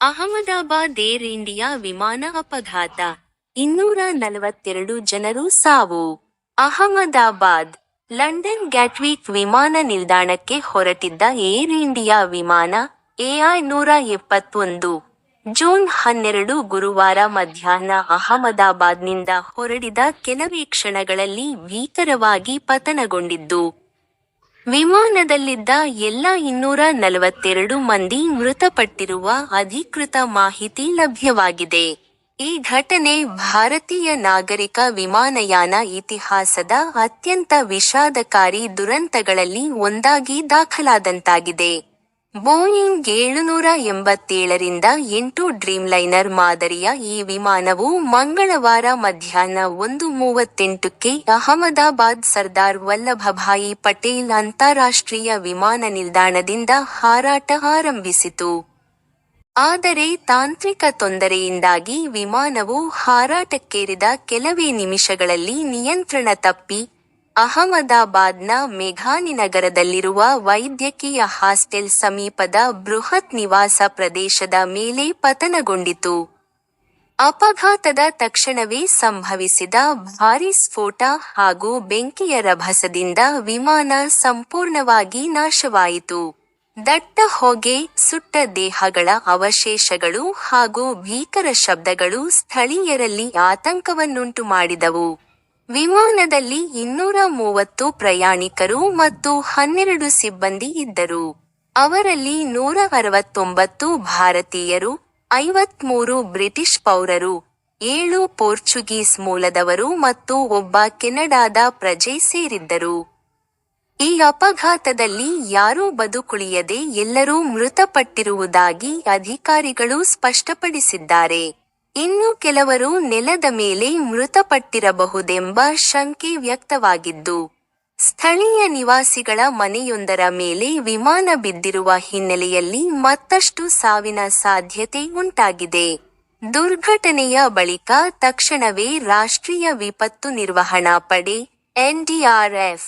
Ahmedabad air India ವಿಮಾನ ಅಪಘಾತ, 242 ಜನರು ಸಾವು. ಅಹಮದಾಬಾದ್, ಲಂಡನ್ ಗ್ಯಾಟ್ವಿಕ್ ವಿಮಾನ ನಿಲ್ದಾಣಕ್ಕೆ ಹೊರಟಿದ್ದ ಏರ್ ಇಂಡಿಯಾ ವಿಮಾನ AI-171 ಜೂನ್ 12 ಗುರುವಾರ ಮಧ್ಯಾಹ್ನ ಅಹಮದಾಬಾದ್ನಿಂದ ಹೊರಡಿದ ಕೆಲವೇ ಕ್ಷಣಗಳಲ್ಲಿ ಭೀಕರವಾಗಿ ಪತನಗೊಂಡಿದ್ದು, ವಿಮಾನದಲ್ಲಿದ್ದ ಎಲ್ಲ 242 ಮಂದಿ ಮೃತಪಟ್ಟಿರುವ ಅಧಿಕೃತ ಮಾಹಿತಿ ಲಭ್ಯವಾಗಿದೆ. ಈ ಘಟನೆ ಭಾರತೀಯ ನಾಗರಿಕ ವಿಮಾನಯಾನ ಇತಿಹಾಸದ ಅತ್ಯಂತ ವಿಷಾದಕಾರಿ ದುರಂತಗಳಲ್ಲಿ ಒಂದಾಗಿ ದಾಖಲಾದಂತಾಗಿದೆ. ಬೋಯಿಂಗ್ 787ರಿಂದ 8 ಡ್ರೀಮ್ಲೈನರ್ ಮಾದರಿಯ ಈ ವಿಮಾನವು ಮಂಗಳವಾರ ಮಧ್ಯಾಹ್ನ 1:38ಕ್ಕೆ ಅಹಮದಾಬಾದ್ ಸರ್ದಾರ್ ವಲ್ಲಭಭಾಯಿ ಪಟೇಲ್ ಅಂತಾರಾಷ್ಟ್ರೀಯ ವಿಮಾನ ನಿಲ್ದಾಣದಿಂದ ಹಾರಾಟ ಆರಂಭಿಸಿತು. ಆದರೆ ತಾಂತ್ರಿಕ ತೊಂದರೆಯಿಂದಾಗಿ ವಿಮಾನವು ಹಾರಾಟಕ್ಕೇರಿದ ಕೆಲವೇ ನಿಮಿಷಗಳಲ್ಲಿ ನಿಯಂತ್ರಣ ತಪ್ಪಿ, ಅಹಮದಾಬಾದ್ನ ಮೆಘಾನಿನಗರದಲ್ಲಿರುವ ವೈದ್ಯಕೀಯ ಹಾಸ್ಟೆಲ್ ಸಮೀಪದ ಬೃಹತ್ ನಿವಾಸ ಪ್ರದೇಶದ ಮೇಲೆ ಪತನಗೊಂಡಿತು. ಅಪಘಾತದ ತಕ್ಷಣವೇ ಸಂಭವಿಸಿದ ಭಾರೀ ಸ್ಫೋಟ ಹಾಗೂ ಬೆಂಕಿಯ ರಭಸದಿಂದ ವಿಮಾನ ಸಂಪೂರ್ಣವಾಗಿ ನಾಶವಾಯಿತು. ದಟ್ಟ ಹೊಗೆ, ಸುಟ್ಟ ದೇಹಗಳ ಅವಶೇಷಗಳು ಹಾಗೂ ಭೀಕರ ಶಬ್ದಗಳು ಸ್ಥಳೀಯರಲ್ಲಿ ಆತಂಕವನ್ನುಂಟು ಮಾಡಿದವು. ವಿಮಾನದಲ್ಲಿ 230 ಪ್ರಯಾಣಿಕರು ಮತ್ತು 12 ಸಿಬ್ಬಂದಿ ಇದ್ದರು. ಅವರಲ್ಲಿ 169 ಭಾರತೀಯರು, 53 ಬ್ರಿಟಿಷ್ ಪೌರರು, 7 ಪೋರ್ಚುಗೀಸ್ ಮೂಲದವರು ಮತ್ತು ಒಬ್ಬ ಕೆನಡಾದ ಪ್ರಜೆ ಸೇರಿದ್ದರು. ಈ ಅಪಘಾತದಲ್ಲಿ ಯಾರೂ ಬದುಕುಳಿಯದೆ ಎಲ್ಲರೂ ಮೃತಪಟ್ಟಿರುವುದಾಗಿ ಅಧಿಕಾರಿಗಳು ಸ್ಪಷ್ಟಪಡಿಸಿದ್ದಾರೆ. ಇನ್ನು ಕೆಲವರು ನೆಲದ ಮೇಲೆ ಮೃತಪಟ್ಟಿರಬಹುದೆಂಬ ಶಂಕೆ ವ್ಯಕ್ತವಾಗಿದ್ದು, ಸ್ಥಳೀಯ ನಿವಾಸಿಗಳ ಮನೆಯೊಂದರ ಮೇಲೆ ವಿಮಾನ ಬಿದ್ದಿರುವ ಹಿನ್ನೆಲೆಯಲ್ಲಿ ಮತ್ತಷ್ಟು ಸಾವಿನ ಸಾಧ್ಯತೆ ಉಂಟಾಗಿದೆ. ದುರ್ಘಟನೆಯ ಬಳಿಕ ತಕ್ಷಣವೇ ರಾಷ್ಟ್ರೀಯ ವಿಪತ್ತು ನಿರ್ವಹಣಾ ಪಡೆ (NDRF),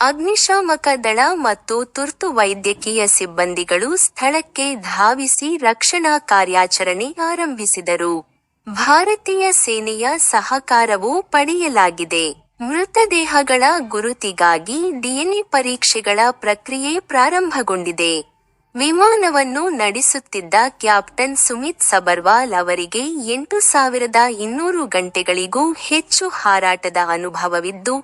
ಅಗ್ನಿಶಾಮಕ ದಳ ಮತ್ತು ತುರ್ತು ವೈದ್ಯಕೀಯ ಸಿಬ್ಬಂದಿಗಳು ಸ್ಥಳಕ್ಕೆ ಧಾವಿಸಿ ರಕ್ಷಣಾ ಕಾರ್ಯಾಚರಣೆ ಆರಂಭಿಸಿದರು. ಭಾರತೀಯ ಸೇನೆಯ ಸಹಕಾರವೂ ಪಡೆಯಲಾಗಿದೆ. ಮೃತದೇಹಗಳ ಗುರುತಿಗಾಗಿ DNA ಪರೀಕ್ಷೆಗಳ ಪ್ರಕ್ರಿಯೆ ಪ್ರಾರಂಭಗೊಂಡಿದೆ. ವಿಮಾನವನ್ನು ನಡೆಸುತ್ತಿದ್ದ ಕ್ಯಾಪ್ಟನ್ ಸುಮಿತ್ ಸಬರ್ವಾಲ್ ಅವರಿಗೆ 8200 ಗಂಟೆಗಳಿಗೂ ಹೆಚ್ಚು ಹಾರಾಟದ ಅನುಭವವಿದ್ದು,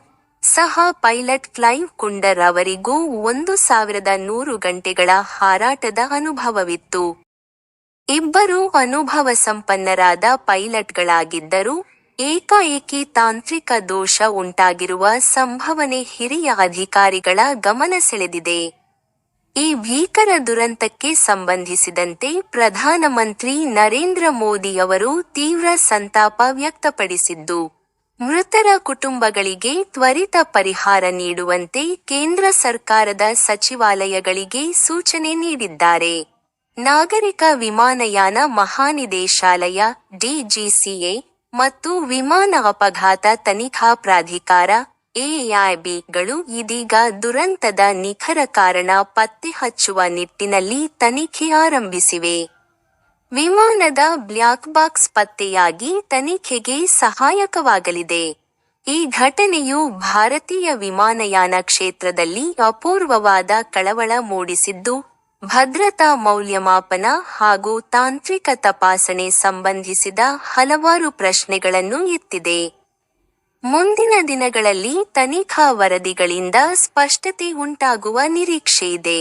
ಸಹ ಪೈಲಟ್ ಕ್ಲೈವ್ ಕುಂಡರ್ ಅವರಿಗೂ 1100 ಗಂಟೆಗಳ ಹಾರಾಟದ ಅನುಭವವಿತ್ತು. ಇಬ್ಬರೂ ಅನುಭವ ಸಂಪನ್ನರಾದ ಪೈಲಟ್ಗಳಾಗಿದ್ದರೂ, ಏಕಾಏಕಿ ತಾಂತ್ರಿಕ ದೋಷ ಉಂಟಾಗಿರುವ ಸಂಭವನೆ ಹಿರಿಯ ಅಧಿಕಾರಿಗಳ ಗಮನ ಸೆಳೆದಿದೆ. ಈ ಭೀಕರ ದುರಂತಕ್ಕೆ ಸಂಬಂಧಿಸಿದಂತೆ ಪ್ರಧಾನಮಂತ್ರಿ ನರೇಂದ್ರ ಮೋದಿ ಅವರು ತೀವ್ರ ಸಂತಾಪ ವ್ಯಕ್ತಪಡಿಸಿದ್ದು, ಮೃತರ ಕುಟುಂಬಗಳಿಗೆ ತ್ವರಿತ ಪರಿಹಾರ ನೀಡುವಂತೆ ಕೇಂದ್ರ ಸರ್ಕಾರದ ಸಚಿವಾಲಯಗಳಿಗೆ ಸೂಚನೆ ನೀಡಿದ್ದಾರೆ. ನಾಗರಿಕ ವಿಮಾನಯಾನ ಮಹಾನಿದೇಶಾಲಯ (DGCA) ಮತ್ತು ವಿಮಾನ ಅಪಘಾತ ತನಿಖಾ ಪ್ರಾಧಿಕಾರ (AIB)ಗಳು ಇದೀಗ ದುರಂತದ ನಿಖರ ಕಾರಣ ಪತ್ತೆ ಹಚ್ಚುವ ನಿಟ್ಟಿನಲ್ಲಿ ತನಿಖೆ ಆರಂಭಿಸಿವೆ. ವಿಮಾನದ ಬ್ಲ್ಯಾಕ್ ಬಾಕ್ಸ್ ಪತ್ತೆಯಾಗಿ ತನಿಖೆಗೆ ಸಹಾಯಕವಾಗಲಿದೆ. ಈ ಘಟನೆಯು ಭಾರತೀಯ ವಿಮಾನಯಾನ ಕ್ಷೇತ್ರದಲ್ಲಿ ಅಪೂರ್ವವಾದ ಕಳವಳ ಮೂಡಿಸಿದ್ದು, ಭದ್ರತಾ ಮೌಲ್ಯಮಾಪನ ಹಾಗೂ ತಾಂತ್ರಿಕ ತಪಾಸಣೆ ಸಂಬಂಧಿಸಿದ ಹಲವಾರು ಪ್ರಶ್ನೆಗಳನ್ನು ಎತ್ತಿದೆ. ಮುಂದಿನ ದಿನಗಳಲ್ಲಿ ತನಿಖಾ ವರದಿಗಳಿಂದ ಸ್ಪಷ್ಟತೆ ಉಂಟಾಗುವ ನಿರೀಕ್ಷೆಯಿದೆ.